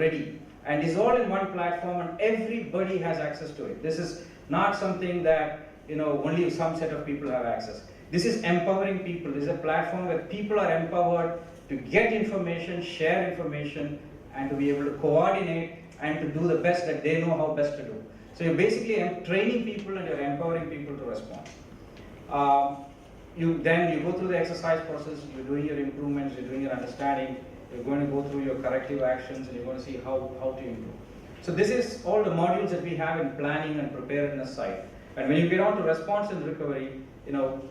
ready. And it's all in one platform and everybody has access to it. This is not something that only some set of people have access. This is empowering people. This is a platform where people are empowered to get information, share information, and to be able to coordinate and to do the best that they know how best to do. So you're basically training people and you're empowering people to respond. You go through the exercise process, you're doing your improvements, you're doing your understanding, you're going to go through your corrective actions, and you're going to see how to improve. So this is all the modules that we have in planning and preparedness side. And when you get on to response and recovery,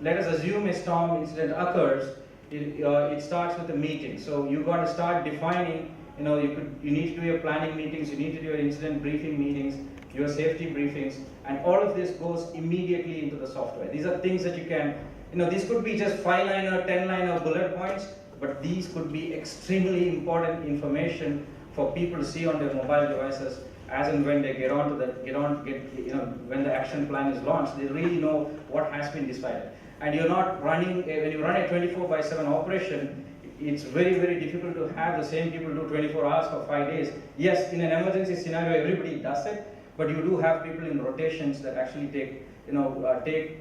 let us assume a storm incident occurs. It starts with a meeting. So you got to start defining. You need to do your planning meetings. You need to do your incident briefing meetings, your safety briefings, and all of this goes immediately into the software. These are things that you can. These could be just 5-liner, 10-liner bullet points, but these could be extremely important information for people to see on their mobile devices. As and when they when the action plan is launched, they really know what has been decided. And you're not running, when you run a 24/7 operation, it's very, very difficult to have the same people do 24 hours for 5 days. Yes, in an emergency scenario, everybody does it, but you do have people in rotations that actually take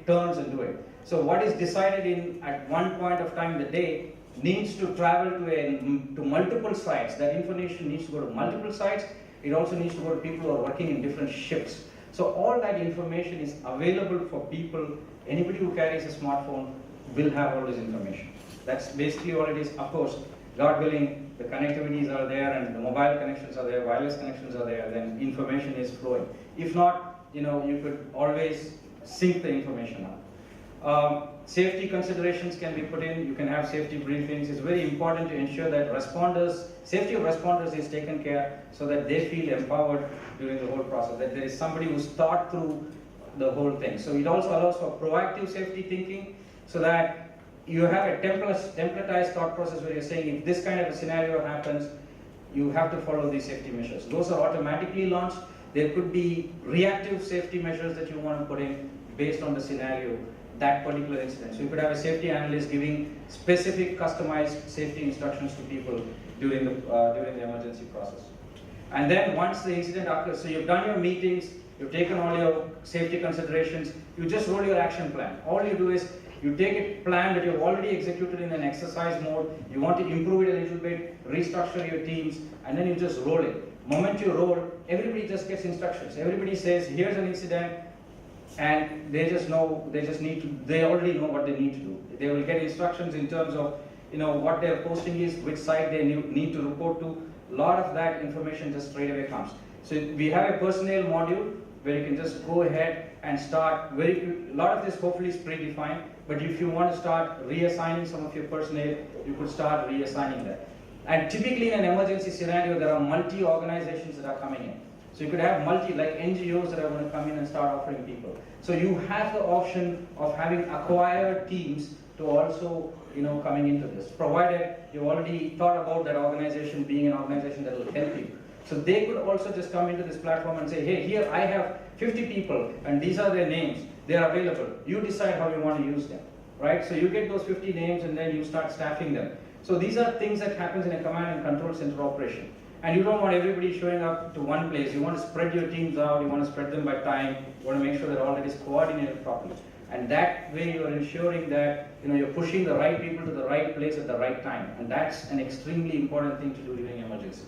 turns and do it. So what is decided at one point of time in the day needs to travel to multiple sites. That information needs to go to multiple sites. It also needs to go to people who are working in different shifts. So all that information is available for people. Anybody who carries a smartphone will have all this information. That's basically all it is. Of course, God willing, the connectivities are there and the mobile connections are there, wireless connections are there, then information is flowing. If not, you could always sync the information up. Safety considerations can be put in. You can have safety briefings. It's very important to ensure that safety of responders is taken care so that they feel empowered during the whole process, that there is somebody who's thought through the whole thing. So it also allows for proactive safety thinking so that you have a templatized thought process where you're saying if this kind of a scenario happens, you have to follow these safety measures. Those are automatically launched. There could be reactive safety measures that you want to put in based on the scenario, that particular incident. So you could have a safety analyst giving specific customized safety instructions to people during the emergency process. And then once the incident occurs, so you've done your meetings, you've taken all your safety considerations, you just roll your action plan. All you do is you take a plan that you've already executed in an exercise mode, you want to improve it a little bit, restructure your teams, and then you just roll it. Moment you roll, everybody just gets instructions. Everybody says, here's an incident, and they already know what they need to do. They will get instructions in terms of what their posting is, which site they need to report to. A lot of that information just straight away comes. So we have a personnel module where you can just go ahead and start very quick. A lot of this hopefully is predefined, but if you want to start reassigning some of your personnel, you could start reassigning that. And typically in an emergency scenario, there are multi-organizations that are coming in. So you could have like NGOs that are going to come in and start offering people. So you have the option of having acquired teams to also, coming into this, provided you've already thought about that organization being an organization that will help you. So they could also just come into this platform and say, hey, here I have 50 people and these are their names. They're available. You decide how you want to use them, right? So you get those 50 names and then you start staffing them. So these are things that happens in a command and control center operation. And you don't want everybody showing up to one place. You want to spread your teams out. You want to spread them by time. You want to make sure that all that is coordinated properly. And that way you are ensuring that you're pushing the right people to the right place at the right time. And that's an extremely important thing to do during emergency.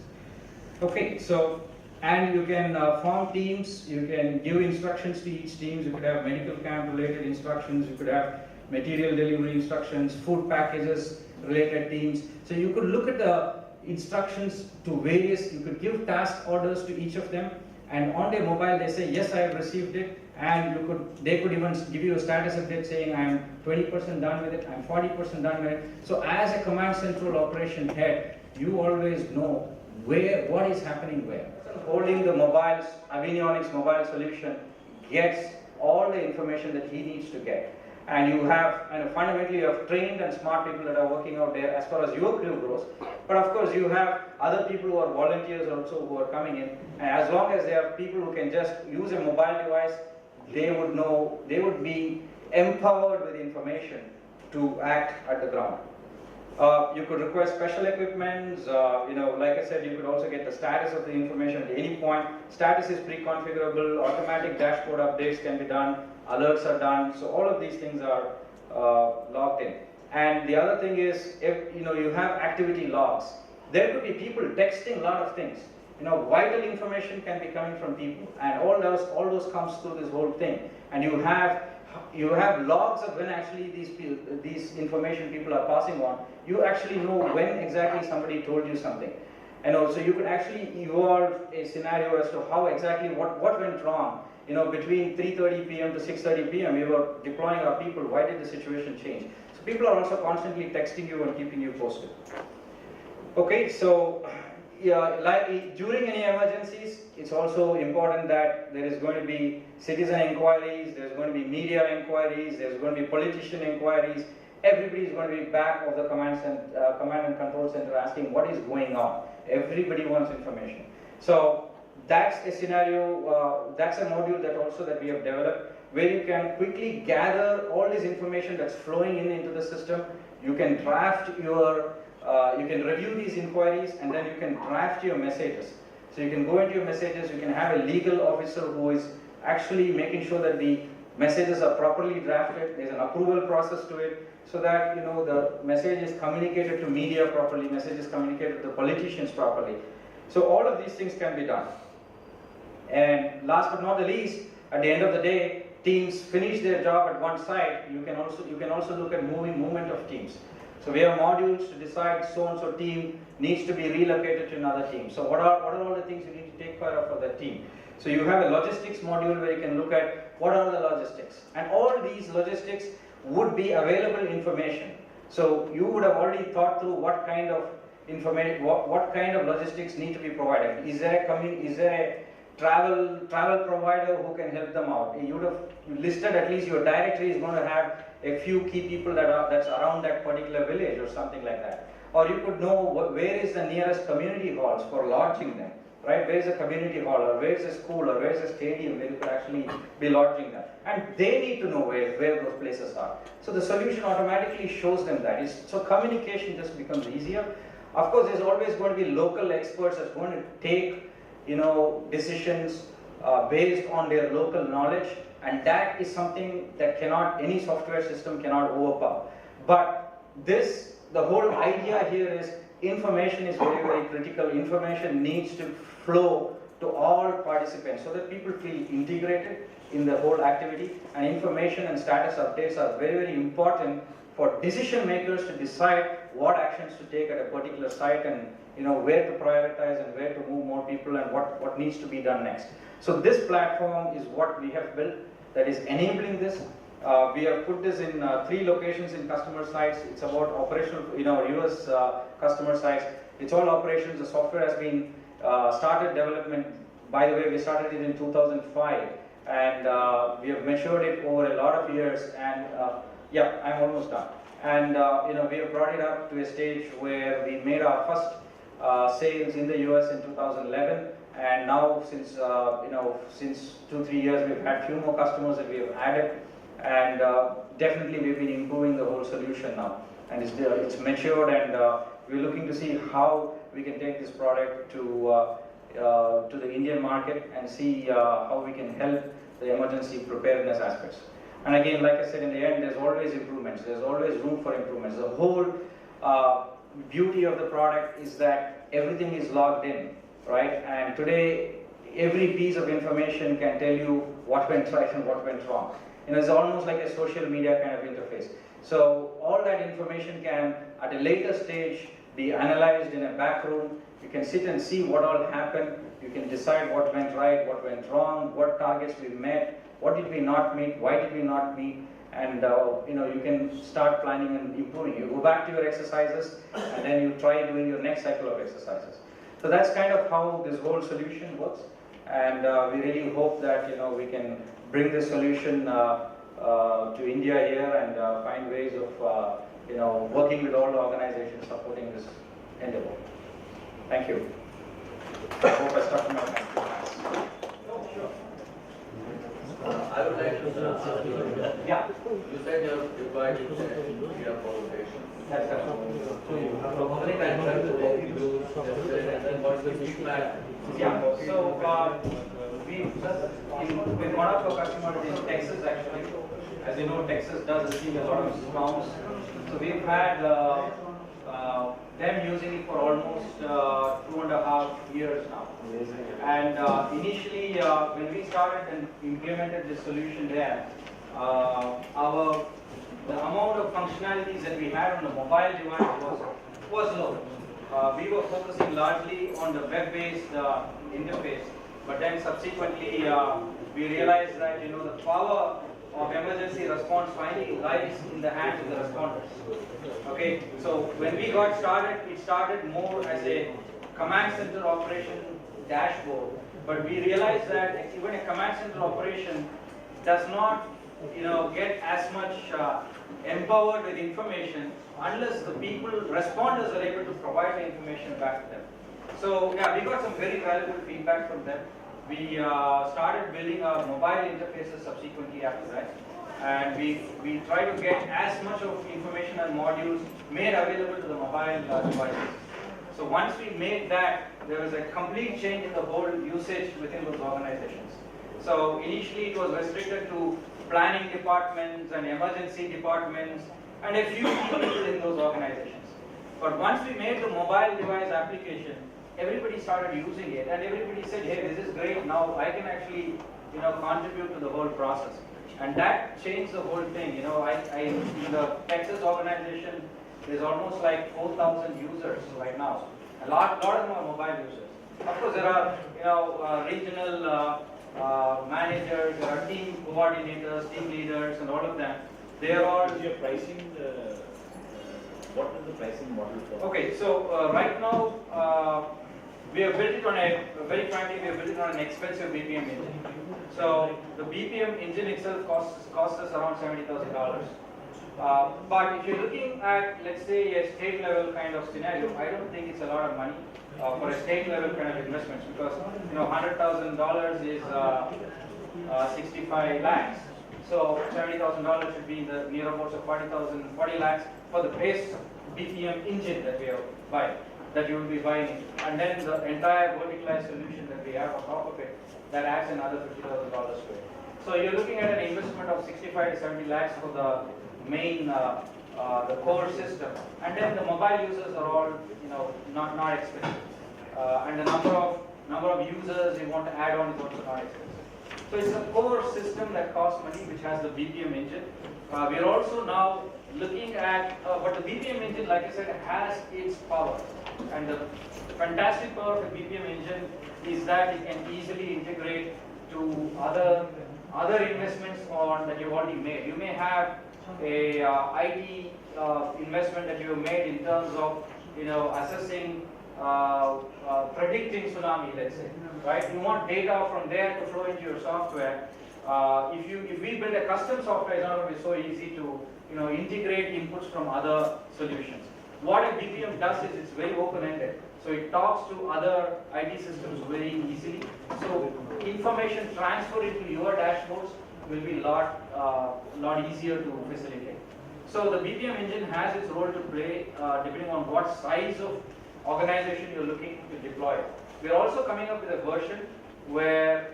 Okay, so, and you can form teams. You can give instructions to each team. You could have medical camp related instructions. You could have material delivery instructions, food packages related teams. So you could look at the instructions to various, you could give task orders to each of them, and on their mobile they say, yes, I have received it, and they could even give you a status update saying, I'm 20% done with it, I'm 40% done with it. So as a command central operation head, you always know what is happening where. Holding the mobiles, Avionics mobile solution gets all the information that he needs to get. And you have, fundamentally you have trained and smart people that are working out there as far as your crew grows. But of course you have other people who are volunteers also who are coming in. And as long as there are people who can just use a mobile device, they would be empowered with information to act at the ground. You could request special equipment. Like I said, you could also get the status of the information at any point. Status is pre-configurable. Automatic dashboard updates can be done. Alerts are done. So all of these things are logged in. And the other thing is, if you have activity logs, there could be people texting a lot of things. Vital information can be coming from people, and all those comes through this whole thing. And you have logs of when actually these information people are passing on. You actually know when exactly somebody told you something. And also you could actually evolve a scenario as to how exactly what went wrong. Between 3:30 p.m. to 6:30 p.m. we were deploying our people. Why did the situation change? So people are also constantly texting you and keeping you posted. Okay, so during any emergencies, it's also important that there is going to be citizen inquiries, there's going to be media inquiries, there's going to be politician inquiries. Everybody is going to be back of the command and control center asking what is going on. Everybody wants information. So that's a scenario, that's a module that we have developed, where you can quickly gather all this information that's flowing into the system. You can draft you can review these inquiries, and then you can draft your messages. So you can go into your messages, you can have a legal officer who is actually making sure that the messages are properly drafted. There's an approval process to it, so that the message is communicated to media properly, message is communicated to the politicians properly. So all of these things can be done. And last but not the least, at the end of the day, teams finish their job at one site. You can also look at movement of teams. So we have modules to decide so-and-so team needs to be relocated to another team. So what are all the things you need to take care of for that team? So you have a logistics module where you can look at what are the logistics. And all these logistics would be available information. So you would have already thought through what kind of information, what kind of logistics need to be provided. Is there a travel provider who can help them out? You would have listed at least your directory is going to have a few key people that's around that particular village or something like that. Or you could know where is the nearest community halls for lodging them, right? Where is a community hall, or where is a school, or where is a stadium where you could actually be lodging them. And they need to know where those places are. So the solution automatically shows them that. So communication just becomes easier. Of course, there's always going to be local experts that's going to take decisions based on their local knowledge, and that is something that any software system cannot overpower. But the whole idea here is information is very, very critical. Information needs to flow to all participants so that people feel integrated in the whole activity, and information and status updates are very, very important for decision makers to decide what actions to take at a particular site, and where to prioritize and where to move more people, and what needs to be done next. So this platform is what we have built that is enabling this. We have put this in 3 locations in customer sites. It's about operational, US customer sites. It's all operations. The software has been started development. By the way, we started it in 2005, and we have matured it over a lot of years. And yeah, I'm almost done. And we have brought it up to a stage where we made our first sales in the US in 2011. And now, since 2-3 years, we've had few more customers that we have added, and definitely we've been improving the whole solution now, and it's matured, and we're looking to see how we can take this product to the Indian market and see how we can help the emergency preparedness aspects. And again, like I said, in the end, there's always improvements. There's always room for improvements. The whole beauty of the product is that everything is logged in. Right? And today, every piece of information can tell you what went right and what went wrong. It's almost like a social media kind of interface. So all that information can, at a later stage, be analyzed in a back room. You can sit and see what all happened. You can decide what went right, what went wrong, what targets we met, what did we not meet, why did we not meet, and you can start planning and improving. You go back to your exercises, and then you try doing your next cycle of exercises. So that's kind of how this whole solution works, and we really hope that we can bring this solution to India here, and find ways of working with all the organizations supporting this endeavor. Thank you. I hope I stuck to my time. I would like to Yeah. You said you're deployed in the area of location. That's correct. So how many times have you do tested and then what's the feedback? Yeah, so with one of our customers in Texas actually, as you know, Texas does receive a lot of storms. So we've had them using it for almost 2.5 years now. And initially, when we started and implemented this solution there, the amount of functionalities that we had on the mobile device was low. We were focusing largely on the web-based interface, but then subsequently we realized that the power of emergency response finally lies in the hands of the responders. Okay, so when we got started, it started more as a command center operation dashboard, but we realized that even a command center operation does not get as much empowered with information unless the people, responders, are able to provide the information back to them. So yeah, we got some very valuable feedback from them. We started building our mobile interfaces subsequently after that, and we try to get as much of information and modules made available to the mobile devices. So once we made that, there was a complete change in the whole usage within those organizations. So initially it was restricted to planning departments and emergency departments and a few people in those organizations. But once we made the mobile device application, everybody started using it and everybody said, hey, this is great, now I can actually contribute to the whole process. And that changed the whole thing. In the Texas organization, there's almost like 4,000 users right now. A lot of them are mobile users. Of course, there are regional managers, there are team coordinators, team leaders, and all of them. They are all. Your pricing. What is the pricing model for? Okay, so right now we have built it on very frankly, we have built it on an expensive BPM engine. So the BPM engine itself costs us around $70,000. But if you're looking at, let's say, a state level kind of scenario, I don't think it's a lot of money for a state level kind of investments, because $100,000 is 65 lakhs. So $70,000 should be in the near about 40 lakhs for the base BPM engine that we are buying, that you will be buying, and then the entire verticalized solution that we have on top of it that adds another $50,000 to it. So you're looking at an investment of 65 to 70 lakhs for the main, the core system, and then the mobile users are all not expensive, and the number of users you want to add on is also not expensive. So it's a core system that costs money, which has the BPM engine. We are also now looking at, but the BPM engine, like I said, has its power. And the fantastic power of the BPM engine is that it can easily integrate to other investments that you've already made. You may have a IT investment that you have made in terms of assessing, predicting tsunami, let's say, right? You want data from there to flow into your software. If we build a custom software, it's not going to be so easy to integrate inputs from other solutions. What a BPM does is it's very open-ended, so it talks to other IT systems very easily. So information transfer into your dashboards will be lot easier to facilitate. So the BPM engine has its role to play depending on what size of organization you're looking to deploy. We're also coming up with a version where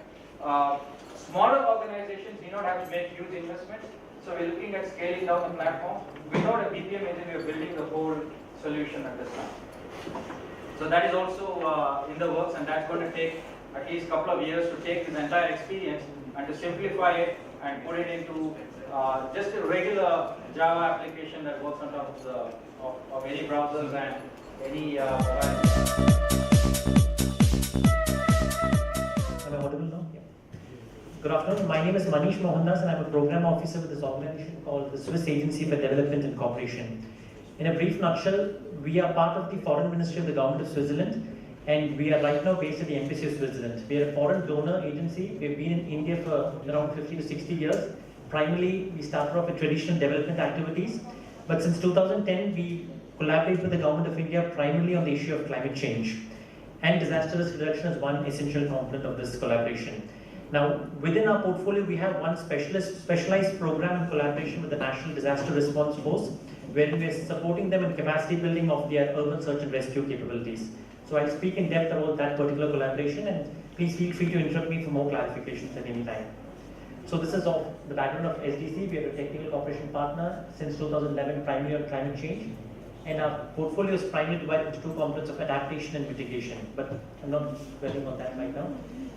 smaller organizations do not have to make huge investments. So we're looking at scaling down the platform. Without a BPM engine, we're building the whole solution at this time. So that is also in the works, and that's going to take at least a couple of years to take this entire experience and to simplify it and put it into just a regular Java application that works on top of any browsers and any Am I audible now? Yeah. Good afternoon. My name is Manish Mohandas, and I'm a program officer with this organization called the Swiss Agency for Development and Cooperation. In a brief nutshell, we are part of the Foreign Ministry of the Government of Switzerland, and we are right now based at the Embassy of Switzerland. We are a foreign donor agency. We've been in India for around 50 to 60 years. Primarily, we started off with traditional development activities, but since 2010, we collaborate with the Government of India primarily on the issue of climate change. And disaster risk reduction is one essential component of this collaboration. Now, within our portfolio, we have one specialized program in collaboration with the National Disaster Response Force, wherein we are supporting them in capacity building of their urban search and rescue capabilities. So I'll speak in depth about that particular collaboration, and please feel free to interrupt me for more clarifications at any time. So this is of the background of SDC. We are a technical cooperation partner since 2011, primarily on climate change. And our portfolio is primarily divided into two components of adaptation and mitigation, but I'm not dwelling on that right now.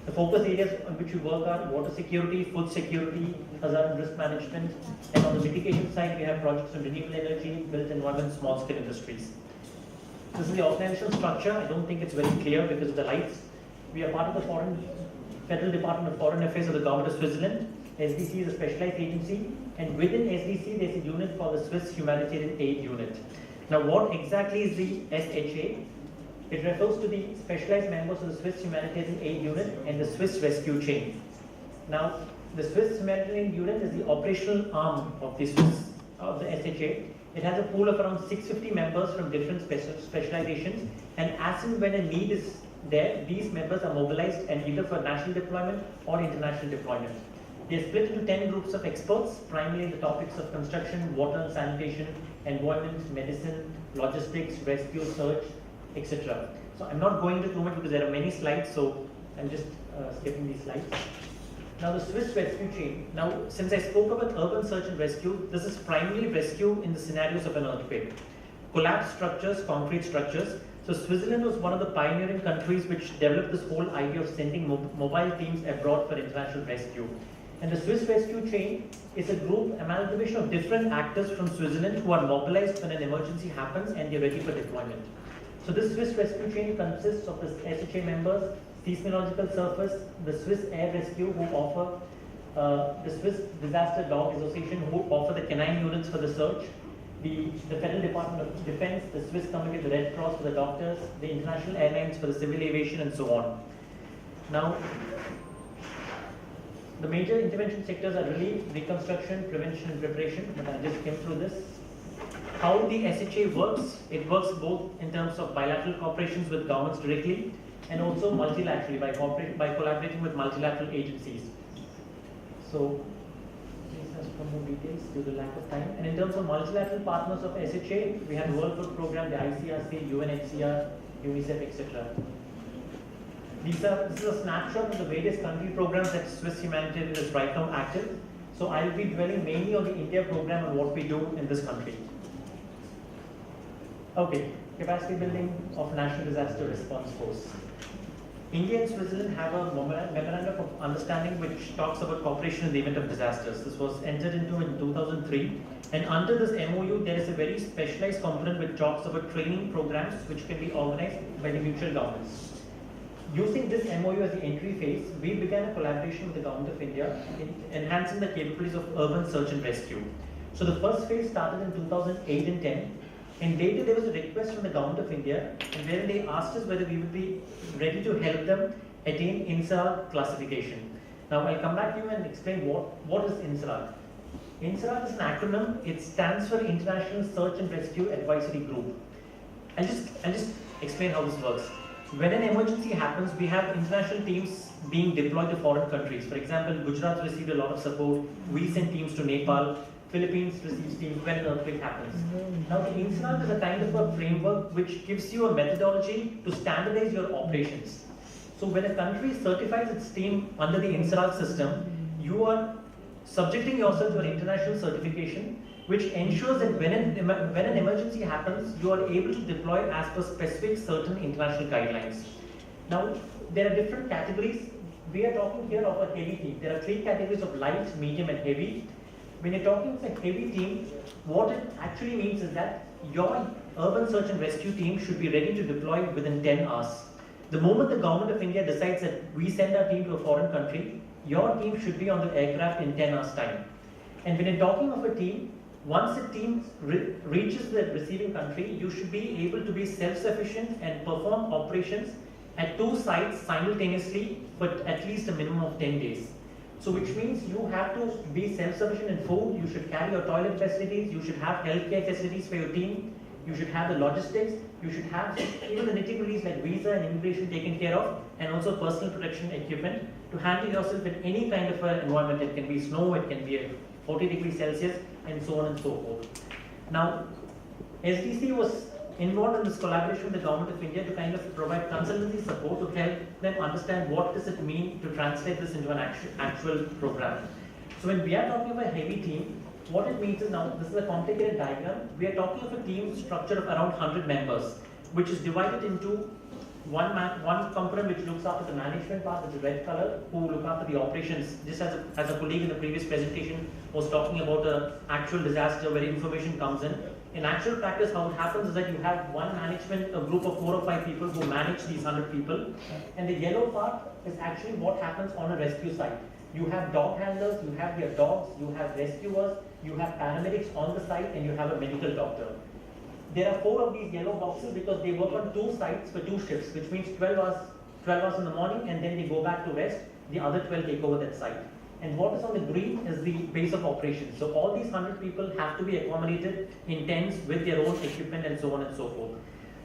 The focus areas on which we work are water security, food security, hazard and risk management, and on the mitigation side, we have projects on renewable energy, built environment, small scale industries. This is the organizational structure. I don't think it's very clear because of the lights. We are part of the Federal Department of Foreign Affairs of the Government of Switzerland. SDC is a specialized agency, and within SDC, there's a unit called the Swiss Humanitarian Aid Unit. Now, what exactly is the SHA? It refers to the specialized members of the Swiss Humanitarian Aid Unit and the Swiss Rescue Chain. Now, the Swiss Humanitarian Unit is the operational arm of the SHA. It has a pool of around 650 members from different specializations, and as and when a need is there, these members are mobilized and either for national deployment or international deployment. They are split into 10 groups of experts, primarily in the topics of construction, water and sanitation, environment, medicine, logistics, rescue, search, etc. So I'm not going into too much because there are many slides, so I'm just skipping these slides. Now the Swiss Rescue Chain. Now, since I spoke about urban search and rescue, this is primarily rescue in the scenarios of an earthquake. Collapsed structures, concrete structures. So Switzerland was one of the pioneering countries which developed this whole idea of sending mobile teams abroad for international rescue. And the Swiss Rescue Chain is a group amalgamation of different actors from Switzerland who are mobilized when an emergency happens and they're ready for deployment. So this Swiss Rescue Chain consists of the SHA members, Seismological Service, the Swiss Air Rescue who offer, the Swiss Disaster Dog Association who offer the canine units for the search, the Federal Department of Defense, the Swiss Committee of the Red Cross for the doctors, the International Airlines for the civil aviation, and so on. Now, the major intervention sectors are relief, reconstruction, prevention, and preparation. But I just came through this. How the SHA works? It works both in terms of bilateral cooperations with governments directly and also multilaterally by collaborating with multilateral agencies. So, please ask for more details due to lack of time. And in terms of multilateral partners of SHA, we have the World Food Programme, the ICRC, UNHCR, UNICEF, etc. This is a snapshot of the various country programs that Swiss Humanitarian is right now active. So I will be dwelling mainly on the India program and what we do in this country. Okay, capacity building of National Disaster Response Force. India and Switzerland have a memorandum of understanding which talks about cooperation in the event of disasters. This was entered into in 2003. And under this MOU, there is a very specialized component which talks about training programs which can be organized by the mutual governments. Using this MOU as the entry phase, we began a collaboration with the Government of India in enhancing the capabilities of urban search and rescue. So the first phase started in 2008 and 10. And later there was a request from the Government of India, and where they asked us whether we would be ready to help them attain INSARAG classification. Now I'll come back to you and explain what is INSARAG. INSARAG is an acronym. It stands for International Search and Rescue Advisory Group. I'll just explain how this works. When an emergency happens, we have international teams being deployed to foreign countries. For example, Gujarat received a lot of support. We sent teams to Nepal. Philippines receives teams when an earthquake happens. Now, the INSARAG is a kind of a framework which gives you a methodology to standardize your operations. So when a country certifies its team under the INSARAG system, you are subjecting yourself to an international certification which ensures that when an emergency happens, you are able to deploy as per specific certain international guidelines. Now, there are different categories. We are talking here of a heavy team. There are 3 categories of light, medium, and heavy. When you're talking of a heavy team, what it actually means is that your urban search and rescue team should be ready to deploy within 10 hours. The moment the Government of India decides that we send our team to a foreign country, your team should be on the aircraft in 10 hours time. And when you're talking of a team, once a team reaches the receiving country, you should be able to be self-sufficient and perform operations at 2 sites simultaneously for at least a minimum of 10 days. So which means you have to be self-sufficient in food, you should carry your toilet facilities, you should have healthcare facilities for your team, you should have the logistics, you should have even the nitty-gritties like visa and immigration taken care of, and also personal protection equipment to handle yourself in any kind of an environment. It can be snow, it can be 40 degrees Celsius, and so on and so forth. Now, SDC was involved in this collaboration with the Government of India to kind of provide consultancy support to help them understand what does it mean to translate this into an actual program. So when we are talking about a heavy team, what it means is, now this is a complicated diagram, we are talking of a team structure of around 100 members, which is divided into one component which looks after the management part, which is red color, who look after the operations. Just as a colleague in the previous presentation was talking about an actual disaster where information comes in. In actual practice, how it happens is that you have one management, a group of 4 or 5 people who manage these 100 people, and the yellow part is actually what happens on a rescue site. You have dog handlers, you have their dogs, you have rescuers, you have paramedics on the site, and you have a medical doctor. There are 4 of these yellow boxes because they work on 2 sites for 2 shifts, which means 12 hours in the morning, and then they go back to rest. The other 12 take over that site. And what is on the green is the base of operations. So all these 100 people have to be accommodated in tents with their own equipment and so on and so forth.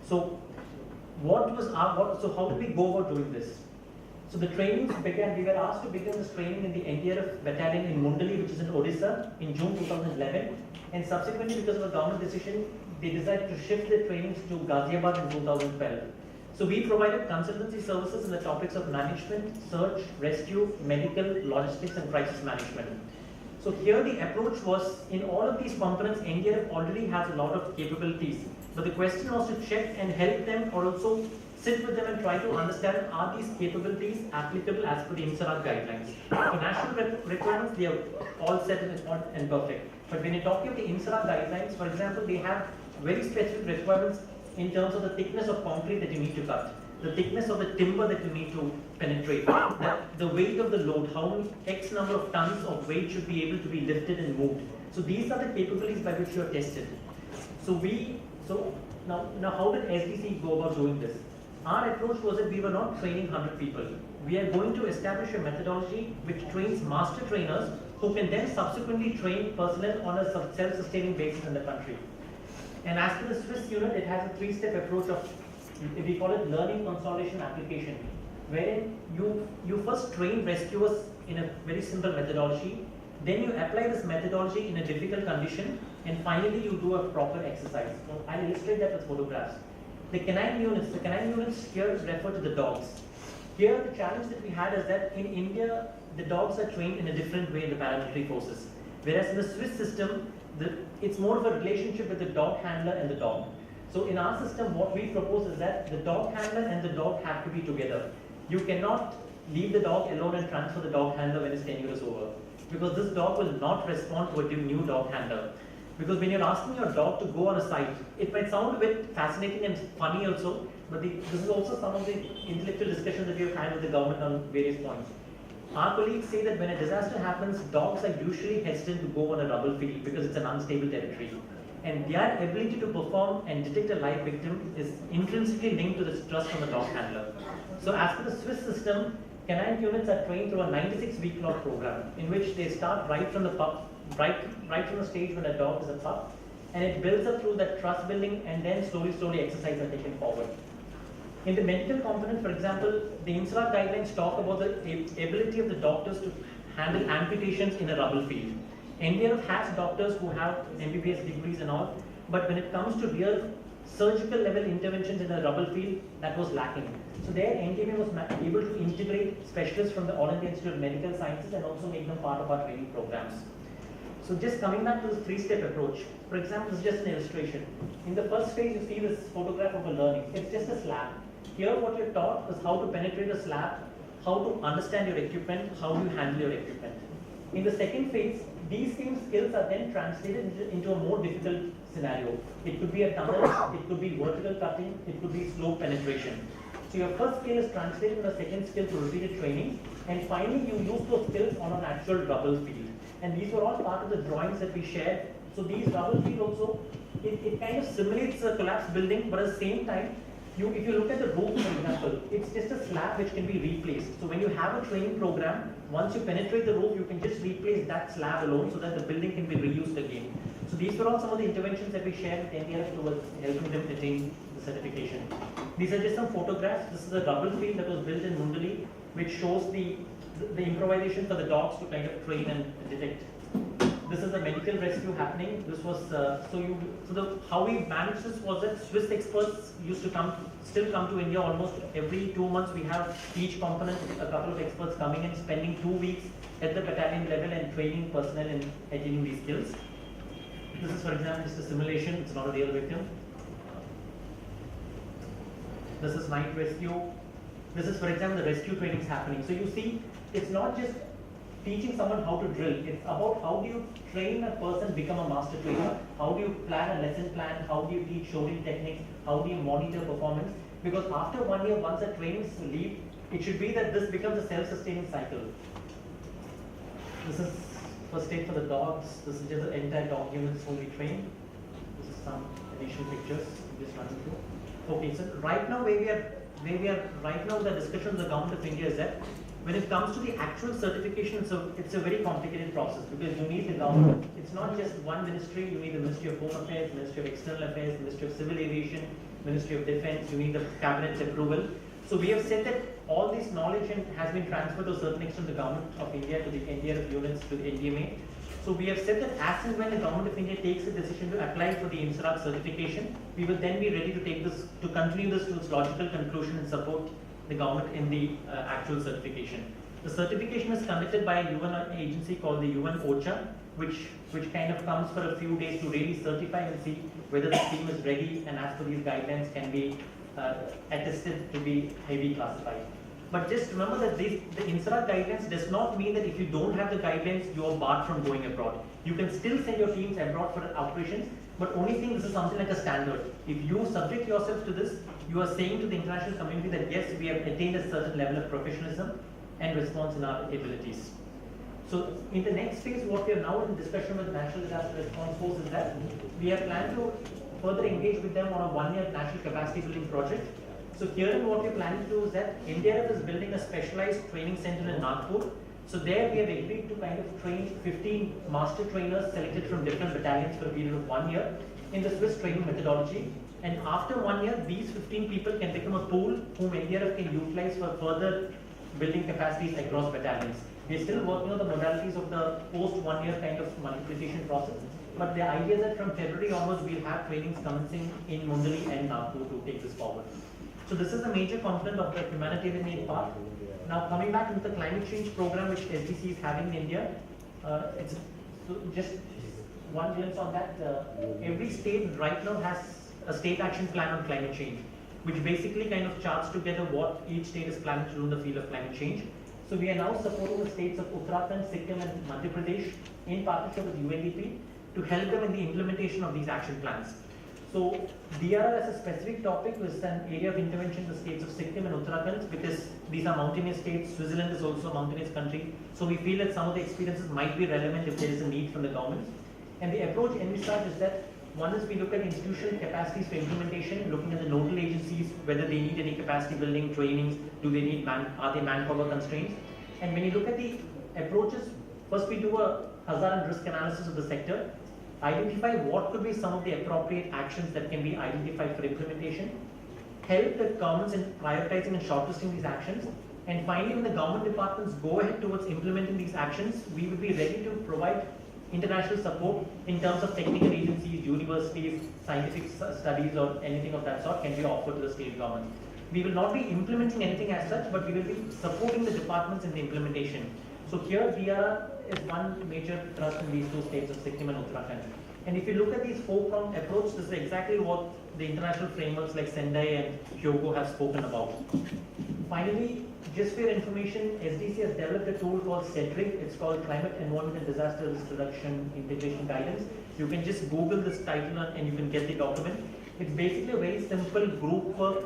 So so how did we go about doing this? So the trainings began, we were asked to begin this training in the NDRF battalion in Mundali, which is in Odisha, in June 2011. And subsequently, because of a government decision, they decided to shift their trainings to Ghaziabad in 2012. So we provided consultancy services in the topics of management, search, rescue, medical, logistics, and crisis management. So here the approach was, in all of these components, NDRF already has a lot of capabilities. But the question was to check and help them, or also sit with them and try to understand, are these capabilities applicable as per the INSARAG guidelines? For national requirements, they are all set and perfect. But when you're talking of the INSARAG guidelines, for example, they have very specific requirements in terms of the thickness of concrete that you need to cut, the thickness of the timber that you need to penetrate, the weight of the load, how many X number of tons of weight should be able to be lifted and moved. So these are the capabilities by which you are tested. So now how did SDC go about doing this? Our approach was that we were not training 100 people. We are going to establish a methodology which trains master trainers who can then subsequently train personnel on a self-sustaining basis in the country. And as for the Swiss unit, it has a 3-step approach of, we call it learning consolidation application, wherein you first train rescuers in a very simple methodology, then you apply this methodology in a difficult condition, and finally you do a proper exercise. So I'll illustrate that with photographs. The canine units here refer to the dogs. Here the challenge that we had is that in India, the dogs are trained in a different way in the paramilitary forces. Whereas in the Swiss system, it's more of a relationship with the dog handler and the dog. So in our system, what we propose is that the dog handler and the dog have to be together. You cannot leave the dog alone and transfer the dog handler when his tenure is over, because this dog will not respond to a new dog handler. Because when you're asking your dog to go on a site, it might sound a bit fascinating and funny also, but this is also some of the intellectual discussions that we have had with the government on various points. Our colleagues say that when a disaster happens, dogs are usually hesitant to go on a rubble field because it's an unstable territory. And their ability to perform and detect a live victim is intrinsically linked to this trust from the dog handler. So as per the Swiss system, canine units are trained through a 96-week-long program in which they start right from the pup, right from the stage when a dog is a pup, and it builds up through that trust building, and then slowly exercises are taken forward. In the medical component, for example, the INSARAG guidelines talk about the ability of the doctors to handle amputations in a rubble field. NDRF has doctors who have MBBS degrees and all, but when it comes to real surgical level interventions in a rubble field, that was lacking. So there, NDMA was able to integrate specialists from the All India Institute of Medical Sciences and also make them part of our training programs. So just coming back to this 3-step approach, for example, this is just an illustration. In the first phase, you see this photograph of a learning. It's just a slab. Here, what you're taught is how to penetrate a slab, how to understand your equipment, how you handle your equipment. In the second phase, these same skills are then translated into a more difficult scenario. It could be a tunnel, it could be vertical cutting, it could be slope penetration. So your first skill is translated to the second skill through repeated training, and finally you use those skills on an actual rubble field. And these were all part of the drawings that we shared. So these rubble field also, it kind of simulates a collapsed building, but at the same time, if you look at the roof, for example, it's just a slab which can be replaced. So when you have a training program, once you penetrate the roof, you can just replace that slab alone so that the building can be reused again. So these were all some of the interventions that we shared with NDRF towards helping them attain the certification. These are just some photographs. This is a rubble field that was built in Mundali, which shows the improvisation for the dogs to kind of train and detect. This is the medical rescue happening. This was how we managed this was that Swiss experts used to still come to India almost every 2 months. We have each component, a couple of experts coming in, spending 2 weeks at the battalion level and training personnel in attaining these skills. This is, for example, just a simulation. It's not a real victim. This is night rescue. This is, for example, the rescue trainings happening. So you see, it's not just teaching someone how to drill. It's about how do you train a person become a master trainer? How do you plan a lesson plan? How do you teach shooting techniques? How do you monitor performance? Because after 1 year, once the trainings leave, it should be that this becomes a self-sustaining cycle. This is first aid for the dogs. This is just the entire dog units whom we train. This is some additional pictures I'm just running through. Okay, so right now where we are right now, the discussion of the government of India is that when it comes to the actual certification, it's a very complicated process because you need the government. It's not just one ministry. You need the Ministry of Home Affairs, Ministry of External Affairs, Ministry of Civil Aviation, Ministry of Defence. You need the cabinet's approval. So we have said that all this knowledge has been transferred to a certain extent to the government of India, to the NDRF units, to the NDMA. So we have said that as and when the government of India takes a decision to apply for the INSRAG certification, we will then be ready to take this, to continue this to its logical conclusion and support the government in the actual certification. The certification is conducted by a UN agency called the UN OCHA, which kind of comes for a few days to really certify and see whether the team is ready and as per these guidelines can be attested to be heavy classified. But just remember that the INSRAG guidelines does not mean that if you don't have the guidelines, you are barred from going abroad. You can still send your teams abroad for operations, but only thing this is something like a standard. If you subject yourself to this, you are saying to the international community that yes, we have attained a certain level of professionalism and response in our abilities. So in the next phase, what we are now in discussion with National Disaster Response Force is that we have planned to further engage with them on a 1-year national capacity building project. So here what we are planning to do is that NDRF is building a specialized training center in Nagpur. So there we have agreed to kind of train 15 master trainers selected from different battalions for a period of 1 year in the Swiss training methodology. And after 1 year, these 15 people can become a pool whom NDRF can utilize for further building capacities across battalions. We are still working on the modalities of the post 1 year kind of multiplication process. But the idea is that from February onwards, we'll have trainings commencing in Mundali and Nagpur to take this forward. So this is a major component of the humanitarian aid part. Now coming back into the climate change program which SDC is having in India, it's so just one glimpse on that. Every state right now has a state action plan on climate change, which basically kind of charts together what each state is planning to do in the field of climate change. So we are now supporting the states of Uttarakhand, Sikkim and Madhya Pradesh in partnership with UNDP to help them in the implementation of these action plans. So DRR as a specific topic is an area of intervention in the states of Sikkim and Uttarakhand because these are mountainous states. Switzerland is also a mountainous country. So we feel that some of the experiences might be relevant if there is a need from the government. And the approach envisaged is that one is we look at institutional capacities for implementation, looking at the nodal agencies, whether they need any capacity building trainings, do they need are they manpower constraints? And when you look at the approaches, first we do a hazard and risk analysis of the sector, identify what could be some of the appropriate actions that can be identified for implementation, help the governments in prioritizing and shortlisting these actions, and finally when the government departments go ahead towards implementing these actions, we will be ready to provide international support in terms of technical agencies, universities, scientific studies or anything of that sort can be offered to the state government. We will not be implementing anything as such, but we will be supporting the departments in the implementation. So here DRR is one major thrust in these two states of Sikkim and Uttarakhand. And if you look at these four-pronged approach, this is exactly what the international frameworks like Sendai and Hyogo have spoken about. Finally, just for your information, SDC has developed a tool called CEDRIC. It's called Climate, Environment and Disaster Risk Reduction Integration Guidance. You can just Google this title and you can get the document. It's basically a very simple group work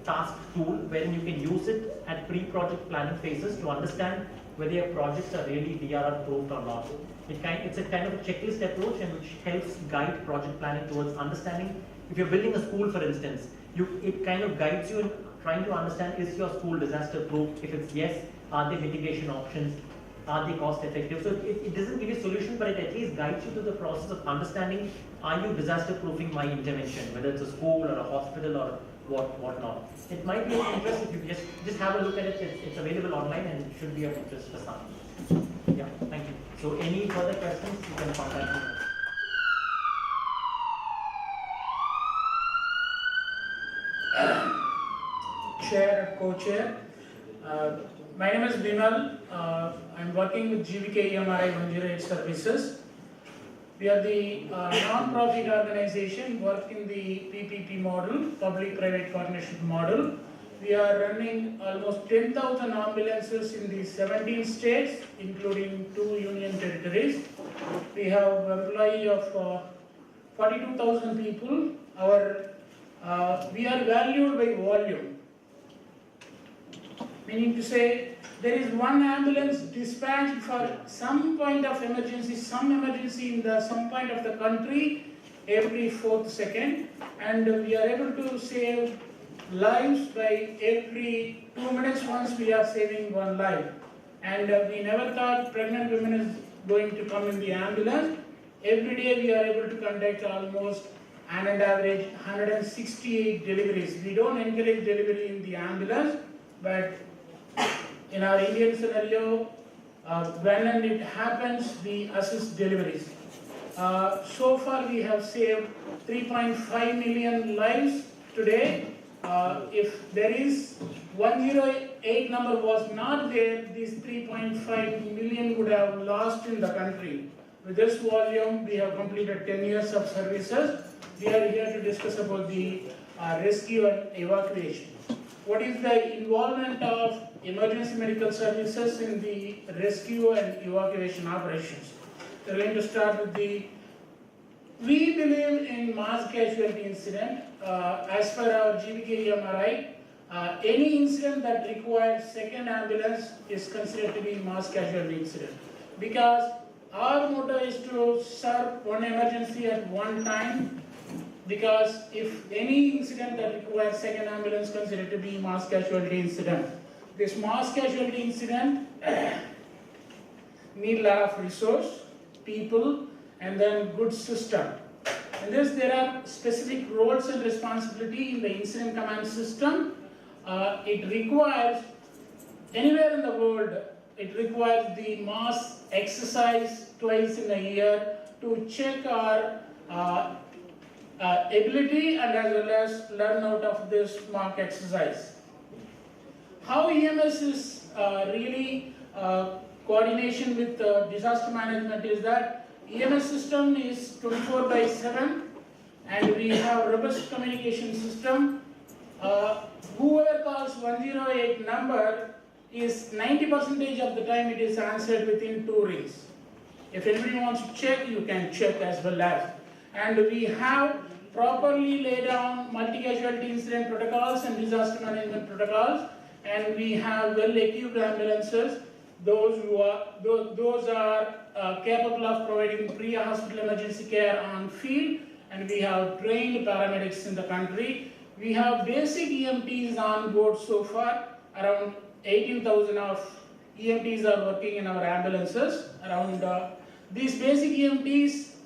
task tool wherein you can use it at pre-project planning phases to understand whether your projects are really DRR approved or not. It's a kind of a checklist approach and which helps guide project planning towards understanding. If you're building a school, for instance, it kind of guides you in trying to understand, is your school disaster proof? If it's yes, are there mitigation options? Are they cost effective? So it doesn't give you a solution, but it at least guides you to the process of understanding, are you disaster proofing my intervention, whether it's a school or a hospital or whatnot. It might be of interest if you just have a look at it. It's available online and it should be of interest for some. Yeah, thank you. So any further questions, you can contact me. Chair, co-chair. My name is Bimal. I'm working with GVK EMRI 108 Services. We are the non-profit organization working in the PPP model, public-private partnership model. We are running almost 10,000 ambulances in the 17 states, including 2 union territories. We have employee of 42,000 people. We are valued by volume. Meaning to say, there is one ambulance dispatched for some point of emergency, some emergency in some point of the country every 4th second, and we are able to save lives by every 2 minutes. Once we are saving one life, and we never thought pregnant women is going to come in the ambulance. Every day we are able to conduct almost on an average 168 deliveries. We don't encourage delivery in the ambulance, but in our Indian scenario, when and it happens, we assist deliveries. So far we have saved 3.5 million lives today. If there is 108 number was not there, these 3.5 million would have lost in the country. With this volume, we have completed 10 years of services. We are here to discuss about the rescue and evacuation. What is the involvement of emergency medical services in the rescue and evacuation operations? We're going to start with we believe in mass casualty incident. As per our GVK EMRI, any incident that requires second ambulance is considered to be mass casualty incident. Because our motto is to serve one emergency at one time. Because if any incident that requires second ambulance is considered to be mass casualty incident. This mass casualty incident need a lot of resource, people, and then good system. In this, there are specific roles and responsibility in the incident command system. It requires, anywhere in the world, it requires the mass exercise twice in a year to check our ability and as well as learn out of this mock exercise. How EMS is really coordination with disaster management is that EMS system is 24/7 and we have robust communication system. Whoever calls 108 number is 90% of the time it is answered within 2 rings. If anybody wants to check, you can check as well as. And we have properly laid down multi-casualty incident protocols and disaster management protocols, and we have well-equipped ambulances. Those are capable of providing pre-hospital emergency care on field, and we have trained paramedics in the country. We have basic EMTs on board so far. Around 18,000 of EMTs are working in our ambulances. These basic EMTs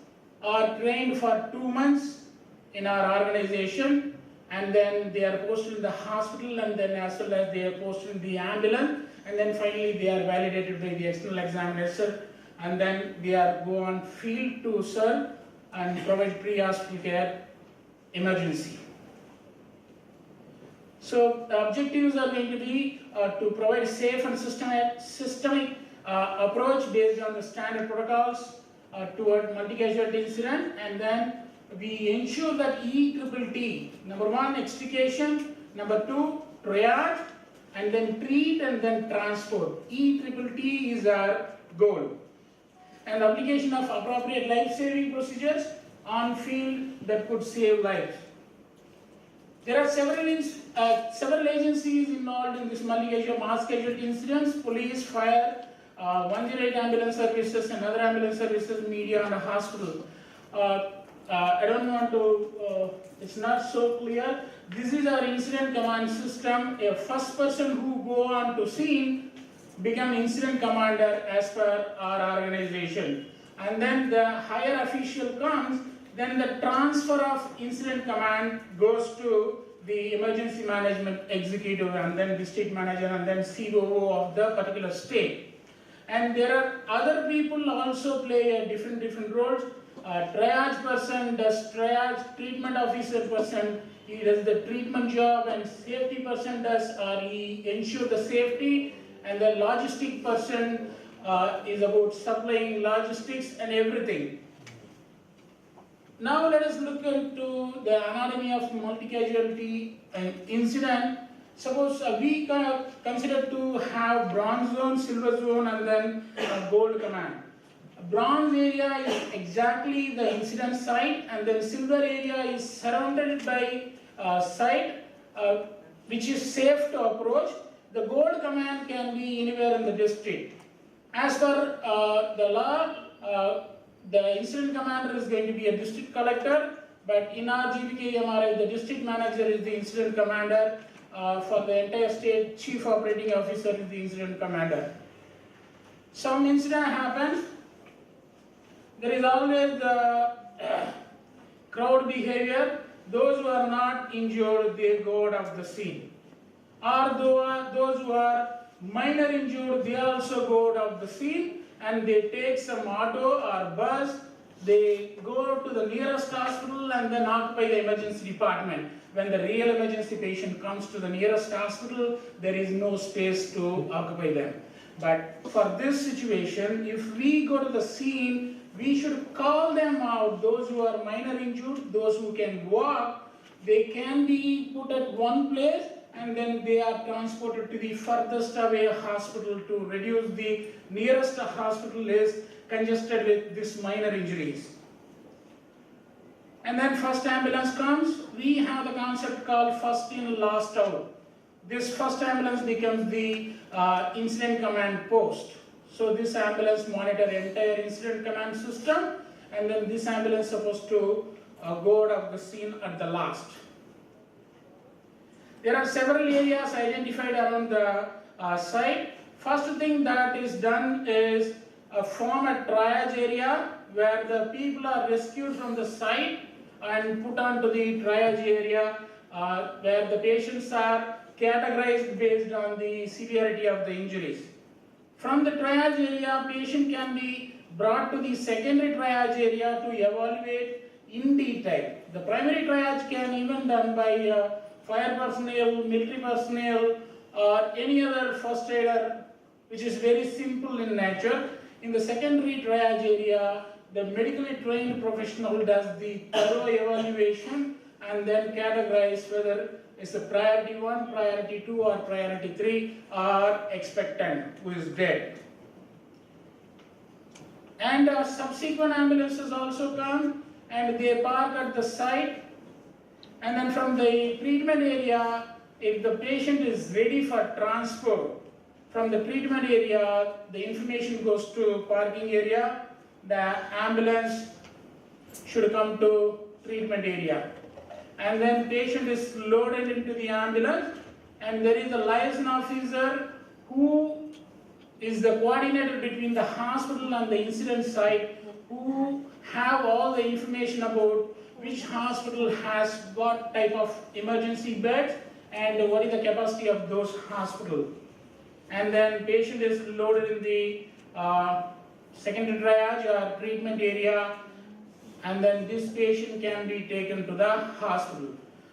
are trained for 2 months in our organization, and then they are posted in the hospital, and then as well as they are posted in the ambulance, and then finally they are validated by the external examiner, and then they are go on field to serve and provide pre-hospital care emergency. So the objectives are going to be to provide a safe and systemic approach based on the standard protocols toward multi-casualty incident, and then we ensure that ETTT, number 1, extrication, number 2, triage, and then treat and then transport. ETTT is our goal. And application of appropriate life-saving procedures on field that could save lives. There are several agencies involved in this multi-casualty mass casualty incidents: police, fire, 108 ambulance services, and other ambulance services, media, and a hospital. I don't want to, it's not so clear. This is our incident command system. A first person who go on to scene become incident commander as per our organization. And then the higher official comes, then the transfer of incident command goes to the emergency management executive and then district manager and then COO of the particular state. And there are other people also play a different roles. Triage person does triage, treatment officer person, he does the treatment job, and safety person does, he ensures the safety, and the logistic person is about supplying logistics and everything. Now let us look into the anatomy of multi-casualty incident. Suppose we consider to have bronze zone, silver zone, and then gold command. Bronze area is exactly the incident site, and then silver area is surrounded by site which is safe to approach. The gold command can be anywhere in the district. As per the law, the incident commander is going to be a district collector, but in our GBK-MRI, the district manager is the incident commander. For the entire state, chief operating officer is the incident commander. Some incident happens, there is always the crowd behavior. Those who are not injured, they go out of the scene. Or those who are minor injured, they also go out of the scene and they take some auto or bus, they go to the nearest hospital and then occupy the emergency department. When the real emergency patient comes to the nearest hospital, there is no space to occupy them. But for this situation, if we go to the scene, we should call them out, those who are minor injured, those who can walk, they can be put at one place and then they are transported to the furthest away hospital to reduce the nearest hospital is congested with these minor injuries. And then first ambulance comes, we have the concept called first in, last out. This first ambulance becomes the incident command post. So this ambulance monitors the entire incident command system, and then this ambulance is supposed to go out of the scene at the last. There are several areas identified around the site. First thing that is done is form a triage area where the people are rescued from the site and put onto the triage area where the patients are categorized based on the severity of the injuries. From the triage area, patient can be brought to the secondary triage area to evaluate in detail. The primary triage can even done by fire personnel, military personnel, or any other first aider, which is very simple in nature. In the secondary triage area, the medically trained professional does the thorough evaluation and then categorize whether it's a priority 1, priority 2, or priority 3, or expectant who is dead. And subsequent ambulances also come and they park at the site, and then from the treatment area, if the patient is ready for transport, from the treatment area, the information goes to parking area, the ambulance should come to treatment area. And then patient is loaded into the ambulance, and there is a liaison officer who is the coordinator between the hospital and the incident site, who have all the information about which hospital has what type of emergency beds and what is the capacity of those hospitals. And then patient is loaded in the secondary triage or treatment area, and then this patient can be taken to the hospital.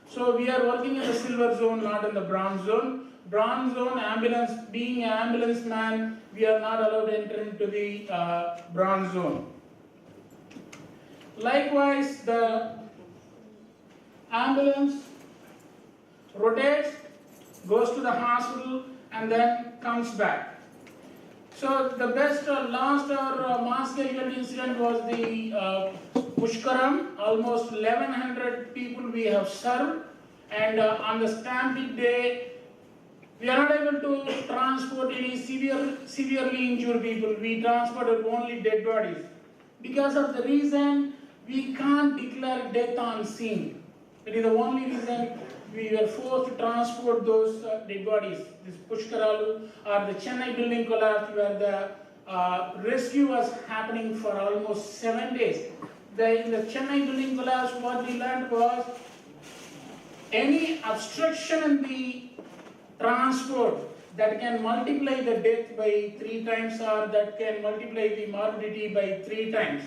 So we are working in the silver zone, not in the bronze zone. Bronze zone, ambulance, being an ambulance man, we are not allowed to enter into the bronze zone. Likewise, the ambulance rotates, goes to the hospital, and then comes back. So the best last mass casualty incident was the Pushkaram. Almost 1100 people we have served, and on the stampede day, we are not able to transport any severely injured people. We transported only dead bodies. Because of the reason, we can't declare death on scene. It is the only reason we were forced to transport those dead bodies. This Pushkaralu or the Chennai building collapse, where the rescue was happening for almost 7 days. In the Chennai building collapse, what we learned was any obstruction in the transport that can multiply the death by 3 times, or that can multiply the morbidity by 3 times.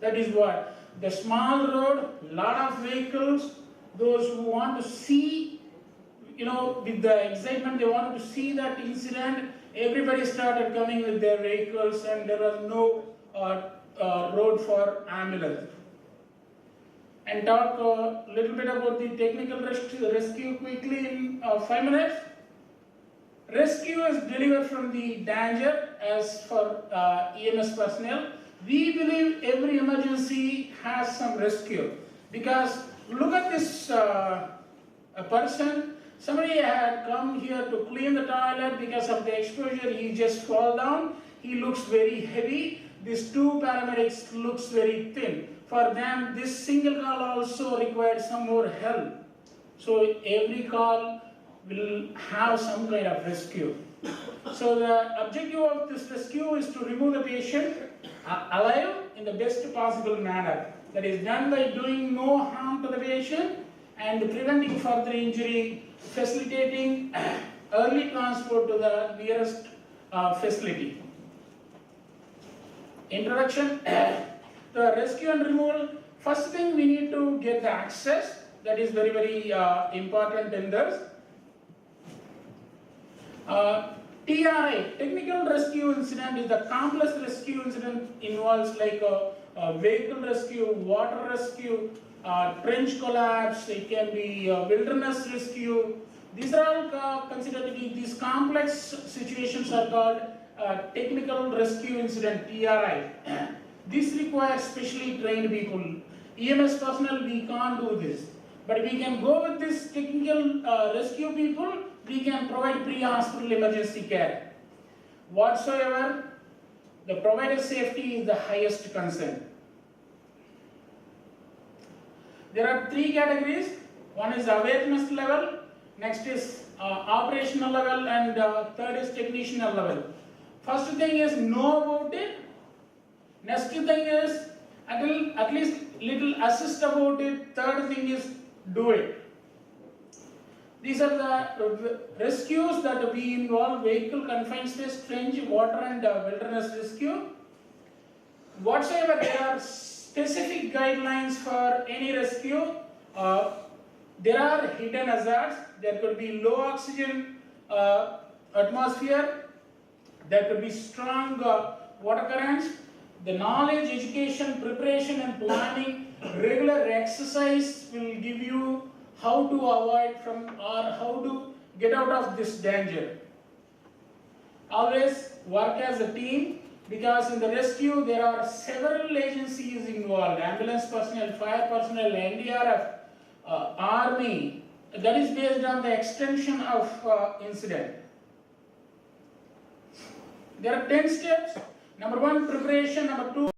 That is what the small road, lot of vehicles, those who want to see, with the excitement, they wanted to see that incident. Everybody started coming with their vehicles, and there was no road for ambulance. And talk a little bit about the technical rescue quickly in 5 minutes. Rescue is delivered from the danger as for EMS personnel. We believe every emergency has some rescue, because look at this a person. Somebody had come here to clean the toilet. Because of the exposure, he just fall down. He looks very heavy. These 2 paramedics looks very thin. For them, this single call also required some more help. So every call will have some kind of rescue. So the objective of this rescue is to remove the patient alive in the best possible manner. That is done by doing no harm to the patient and preventing further injury, facilitating early transport to the nearest facility. Introduction. The rescue and removal. First thing, we need to get the access. That is very, very important in this. TRI, technical rescue incident, is the complex rescue incident. Involves like a vehicle rescue, water rescue, trench collapse. It can be wilderness rescue. These are all considered to be, these complex situations are called technical rescue incident, TRI. This requires specially trained people. EMS personnel, we can't do this. But we can go with this technical rescue people. We can provide pre-hospital emergency care. Whatsoever, the provider safety is the highest concern. There are 3 categories. One is awareness level, next is operational level, and third is technician level. First thing is know about it. Next thing is at least little assist about it. Third thing is do it. These are the rescues that we involve: vehicle, confined space, trench, water, and wilderness rescue. Whatsoever, there are specific guidelines for any rescue. There are hidden hazards. There could be low oxygen atmosphere. There could be strong water currents. The knowledge, education, preparation, and planning, regular exercise will give you how to avoid from or how to get out of this danger. Always work as a team, because in the rescue there are several agencies involved: ambulance personnel, fire personnel, NDRF, army. That is based on the extension of incident. There are 10 steps. Number 1, preparation. Number 2,